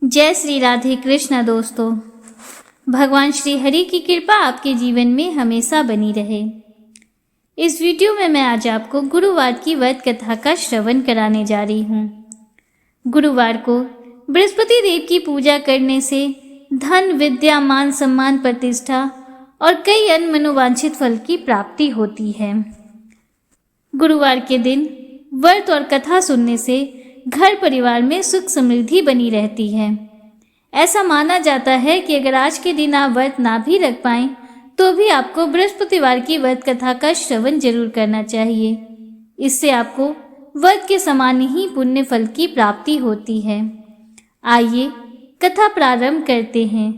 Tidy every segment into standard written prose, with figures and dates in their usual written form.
जय श्री राधे कृष्ण। दोस्तों, भगवान श्री हरि की कृपा आपके जीवन में हमेशा बनी रहे। इस वीडियो में मैं आज आपको गुरुवार की व्रत कथा का श्रवण कराने जा रही हूँ। गुरुवार को बृहस्पति देव की पूजा करने से धन, विद्या, मान सम्मान, प्रतिष्ठा और कई अन्य मनोवांछित फल की प्राप्ति होती है। गुरुवार के दिन व्रत और कथा सुनने से घर परिवार में सुख समृद्धि बनी रहती है। ऐसा माना जाता है कि अगर आज के दिन आप व्रत ना भी रख पाएं तो भी आपको बृहस्पतिवार की व्रत कथा का श्रवण जरूर करना चाहिए। इससे आपको व्रत के समान ही पुण्य फल की प्राप्ति होती है। आइए कथा प्रारंभ करते हैं।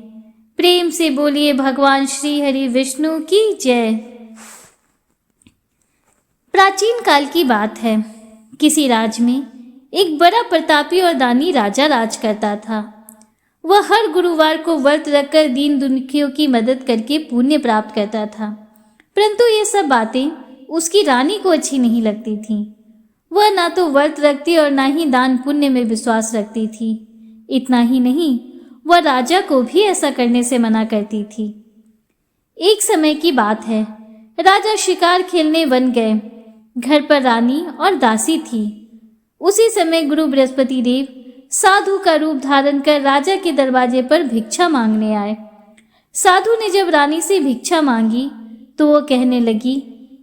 प्रेम से बोलिए भगवान श्री हरि विष्णु की जय। प्राचीन काल की बात है। किसी राज्य में एक बड़ा प्रतापी और दानी राजा राज करता था। वह हर गुरुवार को व्रत रखकर दीन दुखियों की मदद करके पुण्य प्राप्त करता था, परंतु ये सब बातें उसकी रानी को अच्छी नहीं लगती थीं। वह ना तो व्रत रखती और ना ही दान पुण्य में विश्वास रखती थी। इतना ही नहीं, वह राजा को भी ऐसा करने से मना करती थी। एक समय की बात है, राजा शिकार खेलने वन गए। घर पर रानी और दासी थी। उसी समय गुरु बृहस्पति देव साधु का रूप धारण कर राजा के दरवाजे पर भिक्षा मांगने आए। साधु ने जब रानी से भिक्षा मांगी तो वो कहने लगी,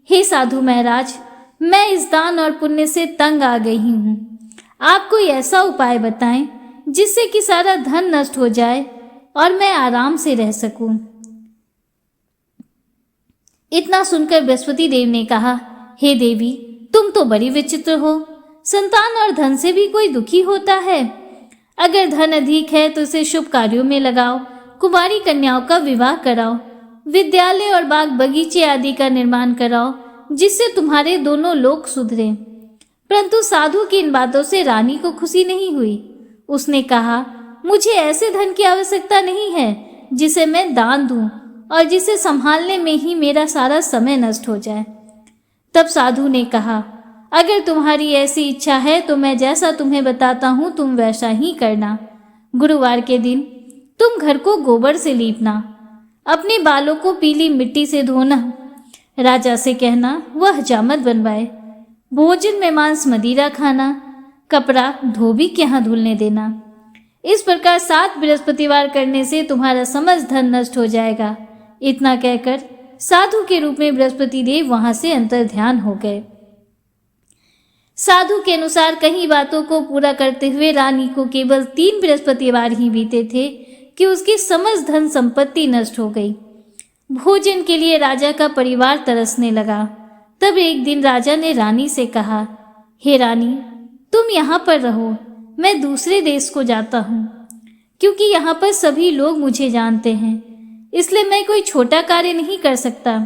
हे साधु महाराज, मैं इस दान और पुण्य से तंग आ गई हूँ। आप कोई ऐसा उपाय बताएं जिससे कि सारा धन नष्ट हो जाए और मैं आराम से रह सकूं। इतना सुनकर बृहस्पति देव ने कहा, हे देवी, तुम तो बड़ी विचित्र हो। संतान और धन से भी कोई दुखी होता है? अगर धन अधिक है तो उसे शुभ कार्यों में लगाओ, कुमारी कन्याओं का विवाह कराओ, विद्यालय और बाग बगीचे आदि का निर्माण कराओ, जिससे तुम्हारे दोनों लोक सुधरे। परंतु साधु की इन बातों से रानी को खुशी नहीं हुई। उसने कहा, मुझे ऐसे धन की आवश्यकता नहीं है जिसे मैं दान दूं और जिसे संभालने में ही मेरा सारा समय नष्ट हो जाए। तब साधु ने कहा, अगर तुम्हारी ऐसी इच्छा है तो मैं जैसा तुम्हें बताता हूँ तुम वैसा ही करना। गुरुवार के दिन तुम घर को गोबर से लीपना, अपने बालों को पीली मिट्टी से धोना, राजा से कहना वह हजामत बनवाए, भोजन में मांस मदिरा खाना, कपड़ा धोबी के यहाँ धुलने देना। इस प्रकार 7 बृहस्पतिवार करने से तुम्हारा समस्त धन नष्ट हो जाएगा। इतना कहकर साधु के रूप में बृहस्पति देव वहां से अंतर ध्यान हो गए। साधु के अनुसार कई बातों को पूरा करते हुए रानी को केवल 3 बृहस्पतिवार ही बीते थे कि उसकी समस्त धन संपत्ति नष्ट हो गई। भोजन के लिए राजा का परिवार तरसने लगा। तब एक दिन राजा ने रानी से कहा, हे रानी, तुम यहाँ पर रहो, मैं दूसरे देश को जाता हूँ, क्योंकि यहाँ पर सभी लोग मुझे जानते हैं, इसलिए मैं कोई छोटा कार्य नहीं कर सकता।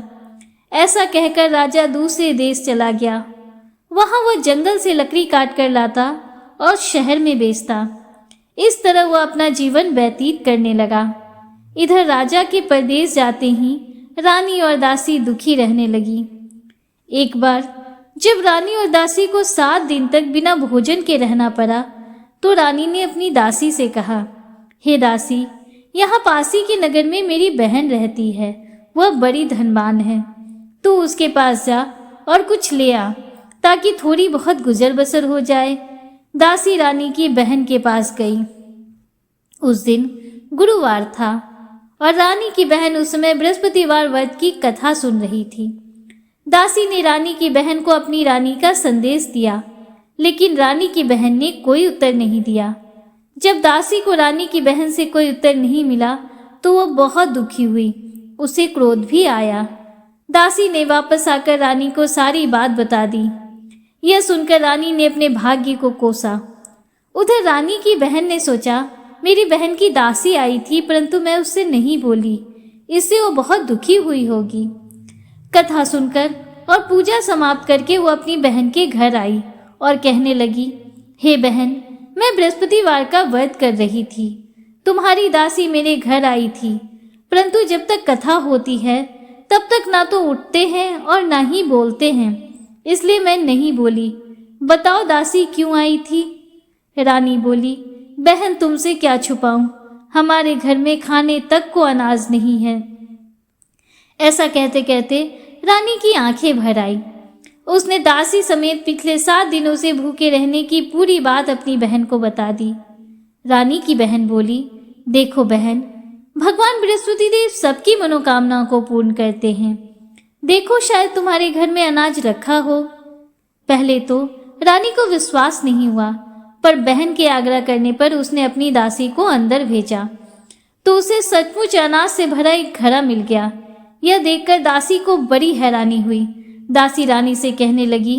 ऐसा कहकर राजा दूसरे देश चला गया। वहां वह जंगल से लकड़ी काट कर लाता और शहर में बेचता। इस तरह वह अपना जीवन व्यतीत करने लगा। इधर राजा के परदेश जाते ही रानी और दासी दुखी रहने लगी। एक बार जब रानी और दासी को 7 दिन तक बिना भोजन के रहना पड़ा तो रानी ने अपनी दासी से कहा, हे दासी, यहाँ पास ही के नगर में मेरी बहन रहती है, वह बड़ी धनवान है। तू उसके पास जा और कुछ ले आ ताकि थोड़ी बहुत गुजर बसर हो जाए। दासी रानी की बहन के पास गई। उस दिन गुरुवार था और रानी की बहन उस समय बृहस्पतिवार व्रत की कथा सुन रही थी। दासी ने रानी की बहन को अपनी रानी का संदेश दिया, लेकिन रानी की बहन ने कोई उत्तर नहीं दिया। जब दासी को रानी की बहन से कोई उत्तर नहीं मिला तो वह बहुत दुखी हुई। उसे क्रोध भी आया। दासी ने वापस आकर रानी को सारी बात बता दी। यह सुनकर रानी ने अपने भाग्य को कोसा। उधर रानी की बहन ने सोचा, मेरी बहन की दासी आई थी परंतु मैं उससे नहीं बोली, इससे वो बहुत दुखी हुई होगी। कथा सुनकर और पूजा समाप्त करके वो अपनी बहन के घर आई और कहने लगी, हे बहन, मैं बृहस्पतिवार का व्रत कर रही थी। तुम्हारी दासी मेरे घर आई थी, परंतु जब तक कथा होती है तब तक ना तो उठते हैं और ना ही बोलते हैं, इसलिए मैं नहीं बोली। बताओ दासी क्यों आई थी? रानी बोली, बहन तुमसे क्या छुपाऊं, हमारे घर में खाने तक को अनाज नहीं है। ऐसा कहते कहते रानी की आंखें भर आई। उसने दासी समेत पिछले 7 दिनों से भूखे रहने की पूरी बात अपनी बहन को बता दी। रानी की बहन बोली, देखो बहन, भगवान बृहस्पति देव सबकी मनोकामनाओं को पूर्ण करते हैं। देखो शायद तुम्हारे घर में अनाज रखा हो। पहले तो रानी को विश्वास नहीं हुआ, पर बहन के आग्रह करने पर उसने अपनी दासी को अंदर भेजा तो उसे सचमुच अनाज से भरा एक घड़ा मिल गया। यह देखकर दासी को बड़ी हैरानी हुई। दासी रानी से कहने लगी,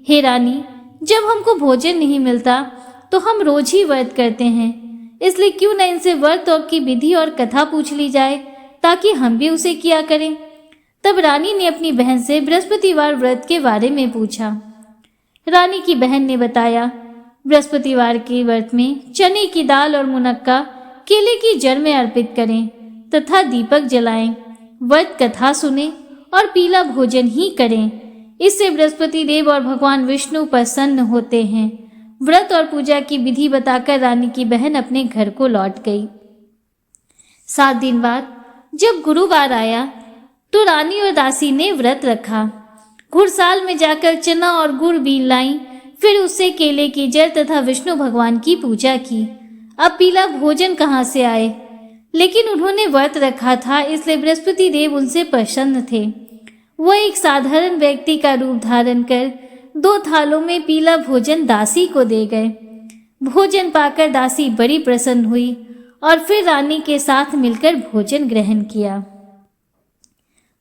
हे रानी, जब हमको भोजन नहीं मिलता तो हम रोज ही व्रत करते हैं, इसलिए क्यों न इनसे व्रत और की विधि और कथा पूछ ली जाए ताकि हम भी उसे किया करें। तब रानी ने अपनी बहन से बृहस्पतिवार व्रत के बारे में पूछा। रानी की बहन ने बताया, बृहस्पतिवार के व्रत में चने की दाल और मुनक्का केले की जड़ में अर्पित करें तथा दीपक जलाएं, व्रत कथा सुने और पीला भोजन ही करें। इससे बृहस्पति देव और भगवान विष्णु प्रसन्न होते हैं। व्रत और पूजा की विधि बताकर रानी की बहन अपने घर को लौट गई। 7 दिन बाद जब गुरुवार आया तो रानी और दासी ने व्रत रखा। घुड़साल में जाकर चना और गुड़ बीन लाई, फिर उससे केले की जड़ तथा विष्णु भगवान की पूजा की। अब पीला भोजन कहाँ से आए, लेकिन उन्होंने व्रत रखा था, इसलिए बृहस्पति देव उनसे प्रसन्न थे। वह एक साधारण व्यक्ति का रूप धारण कर 2 थालों में पीला भोजन दासी को दे गए। भोजन पाकर दासी बड़ी प्रसन्न हुई और फिर रानी के साथ मिलकर भोजन ग्रहण किया।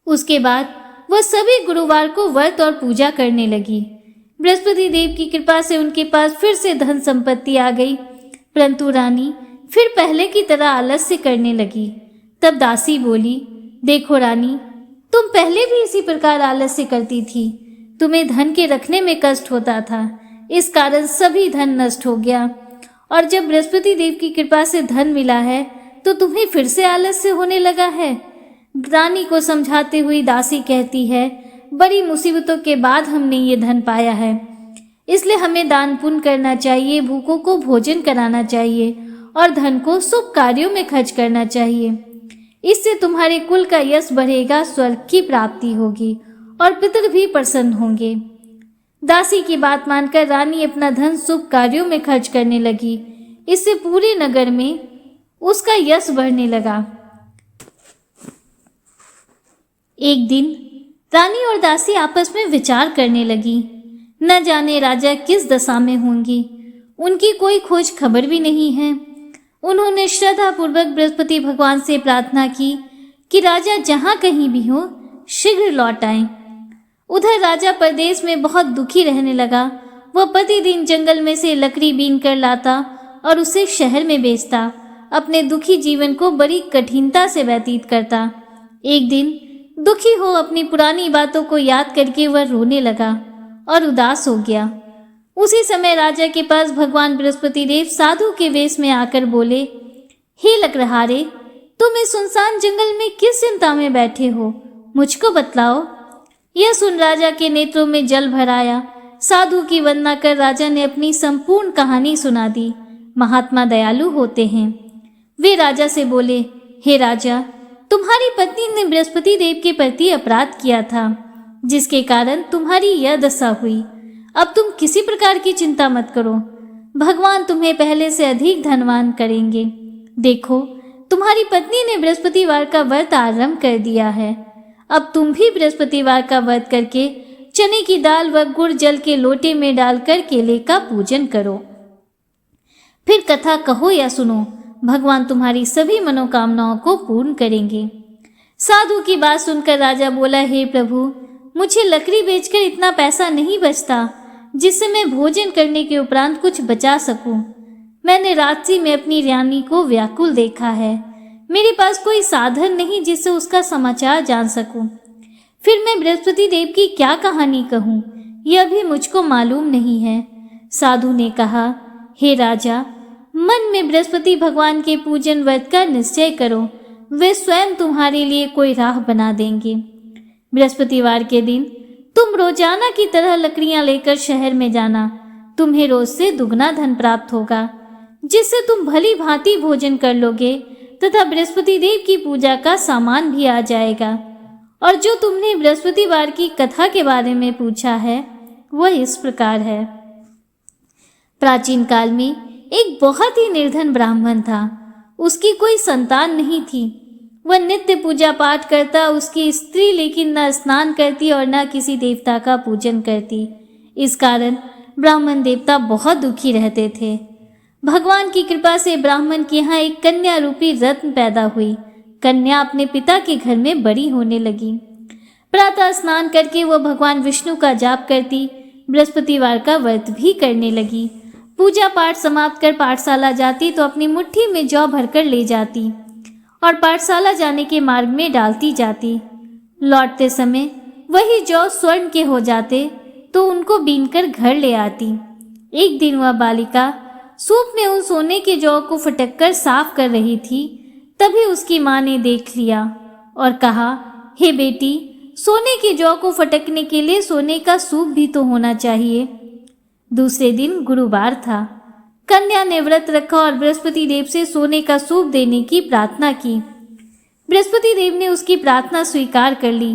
उसके बाद वह सभी गुरुवार को व्रत और पूजा करने लगी। बृहस्पति देव की कृपा से उनके पास फिर से धन संपत्ति आ गई, परंतु रानी फिर पहले की तरह आलस्य करने लगी। तब दासी बोली, देखो रानी, तुम पहले भी इसी प्रकार आलस्य करती थी। तुम्हें धन के रखने में कष्ट होता था, इस कारण सभी धन नष्ट हो गया, और जब बृहस्पति देव की कृपा से धन मिला है तो तुम्हें फिर से आलस्य होने लगा है। रानी को समझाते हुए दासी कहती है, बड़ी मुसीबतों के बाद हमने ये धन पाया है, इसलिए हमें दान पुण्य करना चाहिए, भूखों को भोजन कराना चाहिए और धन को शुभ कार्यों में खर्च करना चाहिए। इससे तुम्हारे कुल का यश बढ़ेगा, स्वर्ग की प्राप्ति होगी और पितर भी प्रसन्न होंगे। दासी की बात मानकर रानी अपना धन शुभ कार्यों में खर्च करने लगी। इससे पूरे नगर में उसका यश बढ़ने लगा। एक दिन रानी और दासी आपस में विचार करने लगी। न जाने राजा किस दशा में होंगी, उनकी कोई खोज खबर भी नहीं है। उन्होंने श्रद्धा पूर्वक बृहस्पति भगवान से प्रार्थना की कि राजा जहाँ कहीं भी हो शीघ्र लौट आएं। उधर राजा प्रदेश में बहुत दुखी रहने लगा। वह प्रतिदिन जंगल में से लकड़ी बीन कर लाता और उसे शहर में बेचता। अपने दुखी जीवन को बड़ी कठिनता से व्यतीत करता। एक दिन दुखी हो अपनी पुरानी बातों को याद करके वह रोने लगा और उदास हो गया। उसी समय राजा के पास भगवान बृहस्पति देव साधु के वेश में आकर बोले, हे लकड़हारे, तुम इस सुनसान जंगल में किस चिंता में बैठे हो, मुझको बतलाओ। यह सुन राजा के नेत्रों में जल भर आया। साधु की वंदना कर राजा ने अपनी संपूर्ण कहानी सुना दी। महात्मा दयालु होते हैं। वे राजा से बोले, हे राजा, तुम्हारी पत्नी ने बृहस्पति देव के प्रति अपराध किया था, जिसके कारण तुम्हारी यह दशा हुई। अब तुम किसी प्रकार की चिंता मत करो, भगवान तुम्हें पहले से अधिक धनवान करेंगे। देखो, तुम्हारी पत्नी ने बृहस्पतिवार का व्रत आरंभ कर दिया है। अब तुम भी बृहस्पतिवार का व्रत करके चने की दाल व गुड़ जल के लोटे में डालकर केले का पूजन करो। फिर कथा कहो या सुनो, भगवान तुम्हारी सभी मनोकामनाओं को पूर्ण करेंगे। साधु की बात सुनकर राजा बोला, हे प्रभु, मुझे लकड़ी बेचकर इतना पैसा नहीं बचता जिससे मैं भोजन करने के उपरांत कुछ बचा सकूं। मैंने रात्रि में अपनी रानी को व्याकुल देखा है। मेरे पास कोई साधन नहीं जिससे उसका समाचार जान सकूं। फिर मैं बृहस्पति देव की क्या कहानी कहूं, यह भी मुझको मालूम नहीं है। साधु ने कहा, हे राजा, मन में बृहस्पति भगवान के पूजन व्रत का निश्चय करो, वे स्वयं तुम्हारे लिए कोई राह बना देंगे। बृहस्पतिवार के दिन तुम रोजाना की तरह लकड़ियां लेकर शहर में जाना। तुम्हें रोज से दुगना धन प्राप्त होगा। जिससे तुम भली भांति भोजन कर लोगे तथा बृहस्पति देव की पूजा का सामान भी आ जाएगा। और जो तुमने बृहस्पतिवार की कथा के बारे में पूछा है वह इस प्रकार है। प्राचीन काल में एक बहुत ही निर्धन ब्राह्मण था। उसकी कोई संतान नहीं थी। वह नित्य पूजा पाठ करता, उसकी स्त्री लेकिन न स्नान करती और न किसी देवता का पूजन करती। इस कारण ब्राह्मण देवता बहुत दुखी रहते थे। भगवान की कृपा से ब्राह्मण के यहाँ एक कन्या रूपी रत्न पैदा हुई। कन्या अपने पिता के घर में बड़ी होने लगी। प्रातः स्नान करके वह भगवान विष्णु का जाप करती, बृहस्पतिवार का व्रत भी करने लगी। पूजा पाठ समाप्त कर पाठशाला जाती तो अपनी मुट्ठी में जौ भरकर ले जाती और पाठशाला जाने के मार्ग में डालती जाती। लौटते समय वही जौ स्वर्ण के हो जाते तो उनको बीनकर घर ले आती। एक दिन वह बालिका सूप में उन सोने के जौ को फटककर साफ कर रही थी। तभी उसकी माँ ने देख लिया और कहा, हे बेटी, सोने के जौ को फटकने के लिए सोने का सूप भी तो होना चाहिए। दूसरे दिन गुरुवार था। कन्या ने व्रत रखा और बृहस्पति देव से सोने का सूप देने की प्रार्थना की। बृहस्पति देव ने उसकी प्रार्थना स्वीकार कर ली।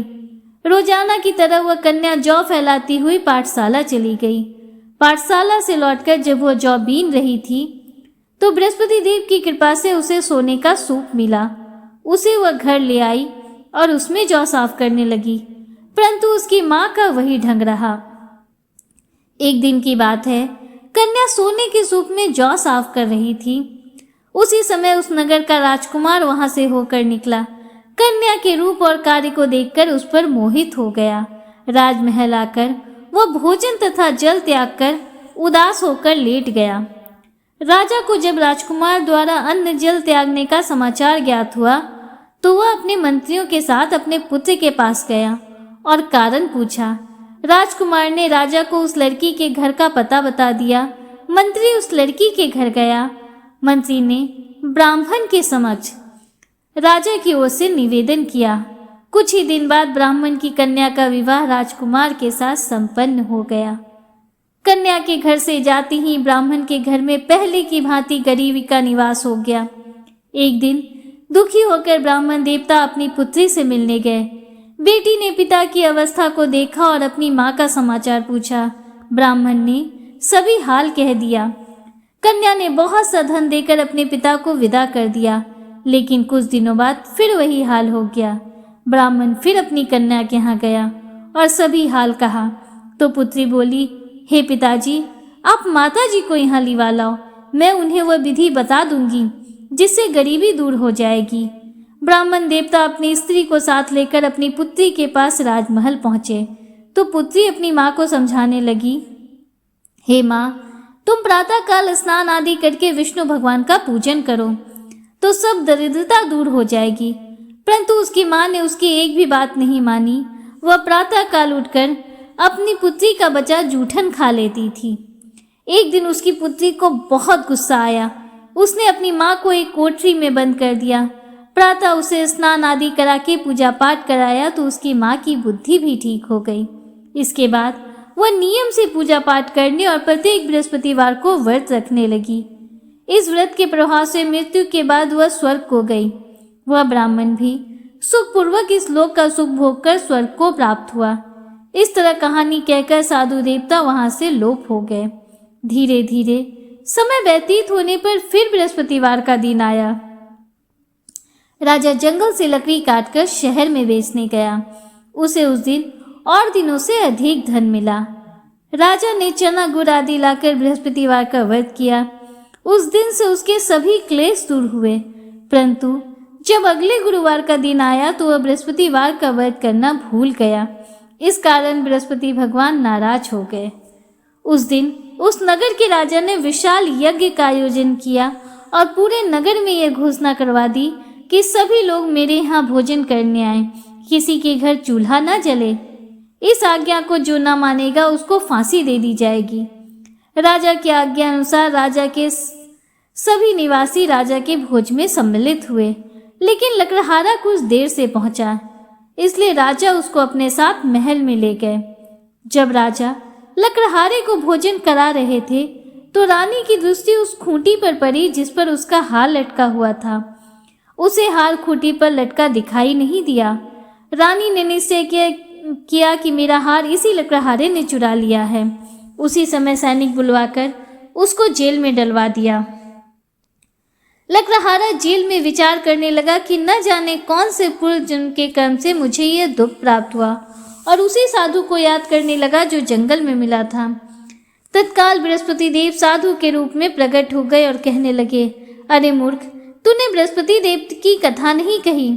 रोजाना की तरह वह कन्या जौ फैलाती हुई पाठशाला चली गई। पाठशाला से लौटकर जब वह जौ बीन रही थी तो बृहस्पति देव की कृपा से उसे सोने का सूप मिला। उसे वह घर ले आई और उसमें जौ साफ करने लगी, परंतु उसकी माँ का वही ढंग रहा। एक दिन की बात है, कन्या सोने के सूप में जौ साफ कर रही थी। उसी समय उस नगर का राजकुमार वहां से होकर निकला। कन्या के रूप और कार्य को देखकर उस पर मोहित हो गया। राजमहल आकर वह भोजन तथा जल त्याग कर उदास होकर लेट गया। राजा को जब राजकुमार द्वारा अन्न जल त्यागने का समाचार ज्ञात हुआ तो वह अपने मंत्रियों के साथ अपने पुत्र के पास गया और कारण पूछा। राजकुमार ने राजा को उस लड़की के घर का पता बता दिया। मंत्री उस लड़की के घर गया। मंत्री ने ब्राह्मण के समक्ष राजा की ओर से निवेदन किया। कुछ ही दिन बाद ब्राह्मण की कन्या का विवाह राजकुमार के साथ संपन्न हो गया। कन्या के घर से जाते ही ब्राह्मण के घर में पहले की भांति गरीबी का निवास हो गया। एक दिन दुखी होकर ब्राह्मण देवता अपनी पुत्री से मिलने गए। बेटी ने पिता की अवस्था को देखा और अपनी माँ का समाचार पूछा। ब्राह्मण ने सभी हाल कह दिया। कन्या ने बहुत सा धन देकर अपने पिता को विदा कर दिया, लेकिन कुछ दिनों बाद फिर वही हाल हो गया। ब्राह्मण फिर अपनी कन्या के यहाँ गया और सभी हाल कहा तो पुत्री बोली, हे पिताजी, आप माताजी को यहाँ लिवा लाओ, मैं उन्हें वह विधि बता दूंगी जिससे गरीबी दूर हो जाएगी। ब्राह्मण देवता अपनी स्त्री को साथ लेकर अपनी पुत्री के पास राजमहल पहुंचे तो पुत्री अपनी माँ को समझाने लगी, हे माँ, तुम प्रातःकाल स्नान आदि करके विष्णु भगवान का पूजन करो तो सब दरिद्रता दूर हो जाएगी। परंतु उसकी माँ ने उसकी एक भी बात नहीं मानी। वह प्रातःकाल उठकर अपनी पुत्री का बचा जूठन खा लेती थी। एक दिन उसकी पुत्री को बहुत गुस्सा आया। उसने अपनी माँ को एक कोठरी में बंद कर दिया। प्रातः उसे स्नान आदि करा के पूजा पाठ कराया तो उसकी माँ की बुद्धि भी ठीक हो गई। इसके बाद वह नियम से पूजा पाठ करने और प्रत्येक बृहस्पतिवार को व्रत रखने लगी। इस व्रत के प्रभाव से मृत्यु के बाद वह स्वर्ग को गई। वह ब्राह्मण भी सुखपूर्वक इस लोक का सुख भोग कर स्वर्ग को प्राप्त हुआ। इस तरह कहानी कहकर साधु देवता वहां से लोप हो गए। धीरे धीरे समय व्यतीत होने पर फिर बृहस्पतिवार का दिन आया। राजा जंगल से लकड़ी काटकर शहर में बेचने गया। उसे उस दिन और दिनों से अधिक धन मिला। राजा ने चना गुड़ आदि लाकर बृहस्पतिवार का व्रत किया। उस दिन से उसके सभी क्लेश दूर हुए। परंतु जब अगले गुरुवार का दिन आया तो वह बृहस्पतिवार का व्रत करना भूल गया। इस कारण बृहस्पति भगवान नाराज हो गए। उस दिन उस नगर के राजा ने विशाल यज्ञ का आयोजन किया और पूरे नगर में यह घोषणा करवा दी कि सभी लोग मेरे यहाँ भोजन करने आए, किसी के घर चूल्हा न जले। इस आज्ञा को जो न मानेगा उसको फांसी दे दी जाएगी। राजा की आज्ञा अनुसार राजा के सभी निवासी राजा के भोज में सम्मिलित हुए, लेकिन लकड़हारा कुछ देर से पहुंचा, इसलिए राजा उसको अपने साथ महल में ले गए। जब राजा लकड़हारे को भोजन करा रहे थे तो रानी की दृष्टि उस खूंटी पर पड़ी जिस पर उसका हार लटका हुआ था। उसे हार खूंटी पर लटका दिखाई नहीं दिया। रानी ने निश्चय किया कि मेरा हार इसी लकड़हारे ने चुरा लिया है। उसी समय सैनिक बुलवाकर उसको जेल में डलवा दिया। लकड़हारा जेल में विचार करने लगा कि न जाने कौन से पूर्व जन्म के कर्म से मुझे यह दुख प्राप्त हुआ, और उसी साधु को याद करने लगा जो जंगल में मिला था। तत्काल बृहस्पति देव साधु के रूप में प्रकट हो गए और कहने लगे, अरे मूर्ख, तूने बृहस्पति देव की कथा नहीं कही,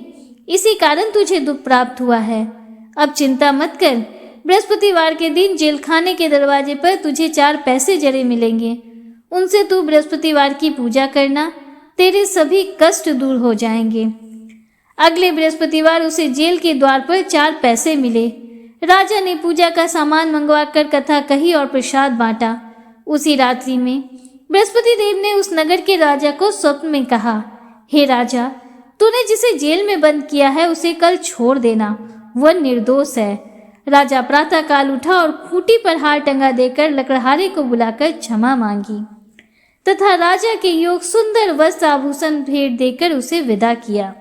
इसी कारण तुझे दुख प्राप्त हुआ है। अब चिंता मत कर, बृहस्पतिवार के दिन जेल खाने के दरवाजे पर तुझे 4 पैसे जरे मिलेंगे। उनसे तू बृहस्पतिवार की पूजा करना, तेरे सभी कष्ट दूर हो जाएंगे। अगले बृहस्पतिवार उसे जेल के द्वार पर 4 पैसे मिले। राजा ने पूजा का सामान मंगवाकर कथा कही और प्रसाद बांटा। उसी रात्रि में बृहस्पति देव ने उस नगर के राजा को स्वप्न में कहा, हे राजा, तूने जिसे जेल में बंद किया है उसे कल छोड़ देना, वह निर्दोष है। राजा प्रातःकाल उठा और खूंटी पर हार टंगा देकर लकड़हारे को बुलाकर क्षमा मांगी तथा राजा के योग सुंदर वस्त्र आभूषण भेंट देकर उसे विदा किया।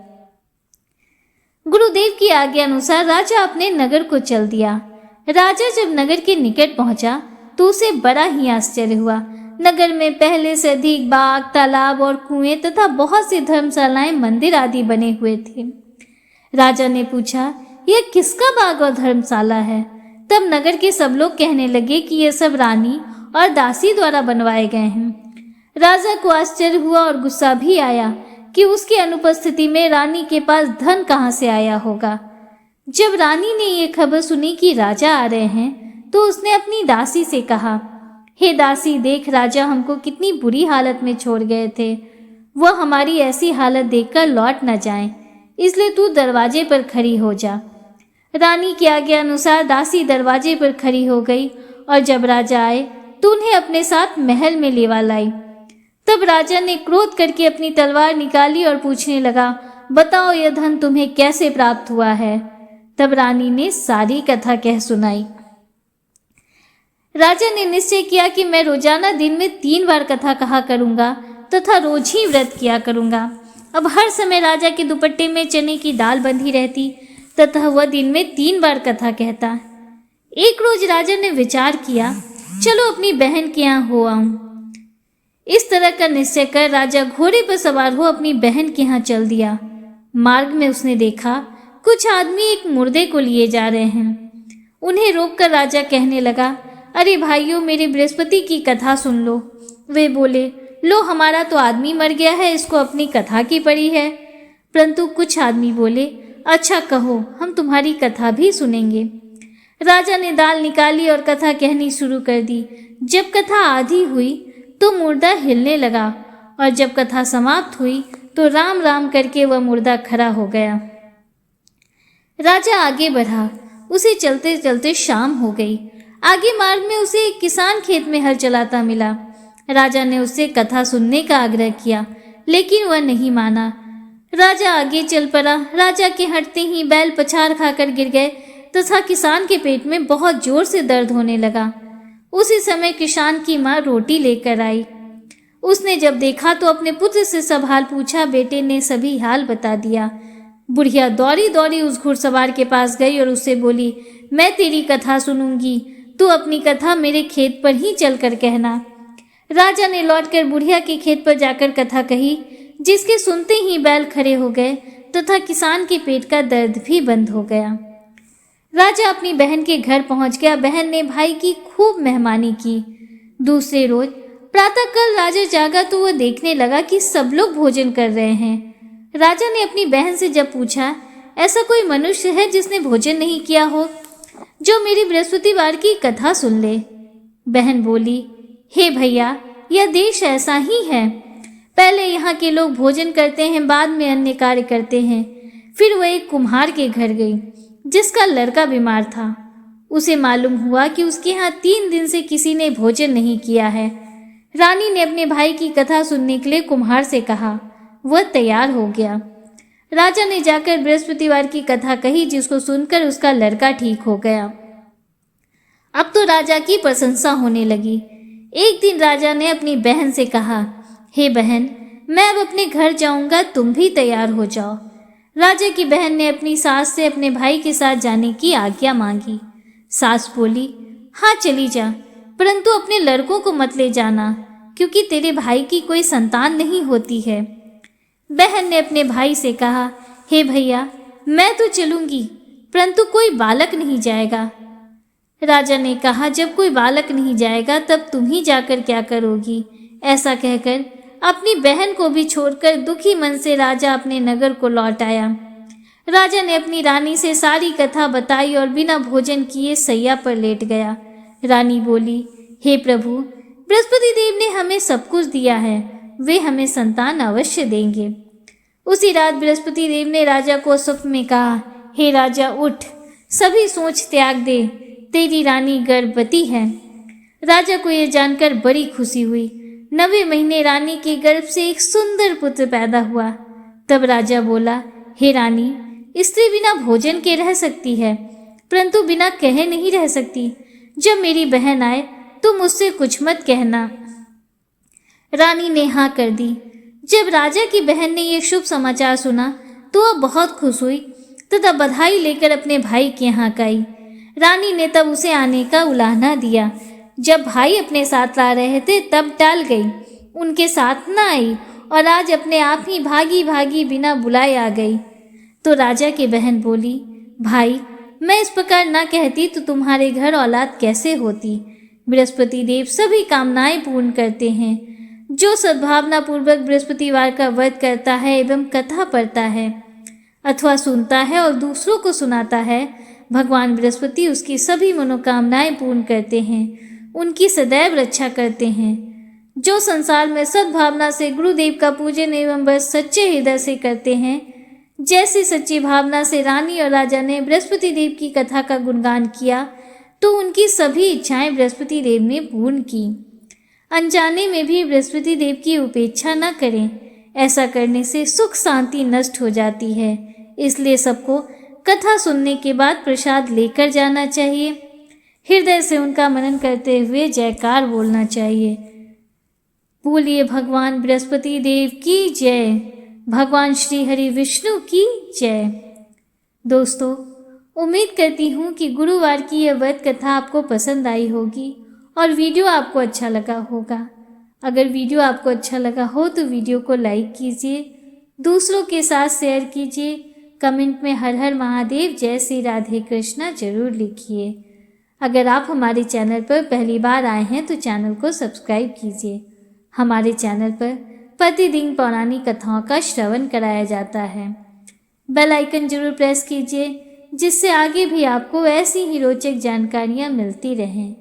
गुरुदेव की आज्ञा अनुसार राजा अपने नगर को चल दिया। राजा जब नगर के निकट पहुंचा तो उसे बड़ा ही आश्चर्य हुआ। नगर में पहले से अधिक बाग, तालाब और कुएं तथा बहुत सी धर्मशालाएं, मंदिर आदि बने हुए थे। राजा ने पूछा, यह किसका बाग और धर्मशाला है? तब नगर के सब लोग कहने लगे कि यह सब रानी और दासी द्वारा बनवाए गए हैं। राजा को आश्चर्य हुआ और गुस्सा भी आया कि उसकी अनुपस्थिति में रानी के पास धन कहाँ से आया होगा। जब रानी ने यह खबर सुनी कि राजा आ रहे हैं तो उसने अपनी दासी से कहा, हे दासी, देख राजा हमको कितनी बुरी हालत में छोड़ गए थे। वह हमारी ऐसी हालत देखकर लौट न जाएं, इसलिए तू दरवाजे पर खड़ी हो जा। रानी की आज्ञा अनुसार दासी दरवाजे पर खड़ी हो गई और जब राजा आए तो उन्हें अपने साथ महल में लेवा लाई। तब राजा ने क्रोध करके अपनी तलवार निकाली और पूछने लगा, बताओ यह धन तुम्हें कैसे प्राप्त हुआ है? तब रानी ने सारी कथा कह सुनाई। राजा ने निश्चय किया कि मैं रोजाना दिन में 3 बार कथा कहा करूंगा तथा रोज ही व्रत किया करूंगा। अब हर समय राजा के दुपट्टे में चने की दाल बंधी रहती तथा वह दिन में 3 बार कथा कहता। एक रोज राजा ने विचार किया, चलो अपनी बहन के यहाँ हो आऊं। इस तरह का निश्चय कर राजा घोड़े पर सवार हो अपनी बहन के यहाँ चल दिया। मार्ग में उसने देखा कुछ आदमी एक मुर्दे को लिए जा रहे हैं। उन्हें रोककर राजा कहने लगा, अरे भाइयों, मेरे बृहस्पति की कथा सुन लो। वे बोले, लो हमारा तो आदमी मर गया है, इसको अपनी कथा की पड़ी है। परंतु कुछ आदमी बोले, अच्छा कहो, हम तुम्हारी कथा भी सुनेंगे। राजा ने दाल निकाली और कथा कहनी शुरू कर दी। जब कथा आधी हुई तो मुर्दा हिलने लगा और जब कथा समाप्त हुई तो राम राम करके वह मुर्दा खड़ा हो गया। राजा आगे बढ़ा। उसे चलते चलते शाम हो गई। आगे मार्ग में उसे एक किसान खेत में हल चलाता मिला। राजा ने उससे कथा सुनने का आग्रह किया, लेकिन वह नहीं माना। राजा आगे चल पड़ा। राजा के हटते ही बैल पछाड़ खाकर गिर गए तथा किसान के पेट में बहुत जोर से दर्द होने लगा। उसी समय किसान की माँ रोटी लेकर आई। उसने जब देखा तो अपने पुत्र से सब हाल पूछा। बेटे ने सभी हाल बता दिया। बुढ़िया दौड़ी दौड़ी उस घुड़सवार के पास गई और उससे बोली, मैं तेरी कथा सुनूंगी, तू अपनी कथा मेरे खेत पर ही चलकर कहना। राजा ने लौटकर बुढ़िया के खेत पर जाकर कथा कही, जिसके सुनते ही बैल खड़े हो गए तथा किसान के पेट का दर्द भी बंद हो गया। राजा अपनी बहन के घर पहुंच गया। बहन ने भाई की खूब मेहमानी की। दूसरे रोज प्रातःकाल राजा जागा तो वह देखने लगा कि सब लोग भोजन कर रहे हैं। राजा ने अपनी बहन से जब पूछा, ऐसा कोई मनुष्य है जिसने भोजन नहीं किया हो, जो मेरी बृहस्पतिवार की कथा सुन ले? बहन बोली, हे भैया, यह देश ऐसा ही है। पहले यहाँ के लोग भोजन करते हैं, बाद में अन्य कार्य करते हैं। फिर वह एक कुम्हार के घर गई जिसका लड़का बीमार था। उसे मालूम हुआ कि उसके यहाँ 3 दिन से किसी ने भोजन नहीं किया है। रानी ने अपने भाई की कथा सुनने के लिए कुम्हार से कहा। वह तैयार हो गया। राजा ने जाकर बृहस्पतिवार की कथा कही, जिसको सुनकर उसका लड़का ठीक हो गया। अब तो राजा की प्रशंसा होने लगी। एक दिन राजा ने अपनी बहन से कहा, हे बहन, मैं अब अपने घर जाऊंगा, तुम भी तैयार हो जाओ। राजा की बहन ने अपनी सास से अपने भाई के साथ जाने की आज्ञा मांगी। सास बोली, हाँ चली जा, परंतु अपने लड़कों को मत ले जाना, क्योंकि तेरे भाई की कोई संतान नहीं होती है। बहन ने अपने भाई से कहा, हे भैया, मैं तो चलूंगी, परंतु कोई बालक नहीं जाएगा। राजा ने कहा, जब कोई बालक नहीं जाएगा तब तुम ही जाकर क्या करोगी? ऐसा कहकर अपनी बहन को भी छोड़कर दुखी मन से राजा अपने नगर को लौट आया। राजा ने अपनी रानी से सारी कथा बताई और बिना भोजन किए सैया पर लेट गया। रानी बोली, हे प्रभु, बृहस्पति देव ने हमें सब कुछ दिया है, वे हमें संतान अवश्य देंगे। उसी रात बृहस्पति देव ने राजा को स्वप्न में कहा, हे राजा, उठ, सभी सोच त्याग दे, तेरी रानी गर्भवती है। राजा को यह जानकर बड़ी खुशी हुई। 9वें महीने रानी के गर्भ से एक सुंदर पुत्र पैदा हुआ। तब राजा बोला, हे रानी, स्त्री बिना भोजन के रह सकती है, परंतु बिना कहे नहीं रह सकती। जब मेरी बहन आए तो मुझसे कुछ मत कहना। रानी ने हाँ कर दी। जब राजा की बहन ने यह शुभ समाचार सुना तो वह बहुत खुश हुई तथा बधाई लेकर अपने भाई के यहाँ गई। रानी ने तब उसे आने का उलाहना दिया। जब भाई अपने साथ ला रहे थे तब टाल गई, उनके साथ न आई और आज अपने आप ही भागी भागी बिना बुलाए आ गई। तो राजा की बहन बोली, भाई, मैं इस प्रकार ना कहती तो तुम्हारे घर औलाद कैसे होती? बृहस्पति देव सभी कामनाएं पूर्ण करते हैं। जो सद्भावना पूर्वक बृहस्पतिवार का व्रत करता है एवं कथा पढ़ता है अथवा सुनता है और दूसरों को सुनाता है, भगवान बृहस्पति उसकी सभी मनोकामनाएं पूर्ण करते हैं, उनकी सदैव रक्षा करते हैं। जो संसार में सद्भावना से गुरुदेव का पूजन एवं व्रत सच्चे हृदय से करते हैं, जैसी सच्ची भावना से रानी और राजा ने बृहस्पति देव की कथा का गुणगान किया, तो उनकी सभी इच्छाएं बृहस्पति देव ने पूर्ण की। अनजाने में भी बृहस्पति देव की उपेक्षा न करें, ऐसा करने से सुख शांति नष्ट हो जाती है। इसलिए सबको कथा सुनने के बाद प्रसाद लेकर जाना चाहिए। हृदय से उनका मनन करते हुए जयकार बोलना चाहिए। बोलिए भगवान बृहस्पति देव की जय, भगवान श्री हरि विष्णु की जय। दोस्तों, उम्मीद करती हूँ कि गुरुवार की यह व्रत कथा आपको पसंद आई होगी और वीडियो आपको अच्छा लगा होगा। अगर वीडियो आपको अच्छा लगा हो तो वीडियो को लाइक कीजिए, दूसरों के साथ शेयर कीजिए, कमेंट में हर हर महादेव, जय श्री राधे कृष्णा जरूर लिखिए। अगर आप हमारे चैनल पर पहली बार आए हैं तो चैनल को सब्सक्राइब कीजिए। हमारे चैनल पर प्रतिदिन पौराणिक कथाओं का श्रवण कराया जाता है। बेल आइकन जरूर प्रेस कीजिए, जिससे आगे भी आपको ऐसी ही रोचक जानकारियाँ मिलती रहें।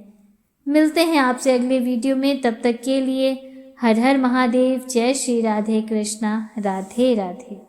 मिलते हैं आपसे अगले वीडियो में, तब तक के लिए हर हर महादेव, जय श्री राधे कृष्णा, राधे राधे।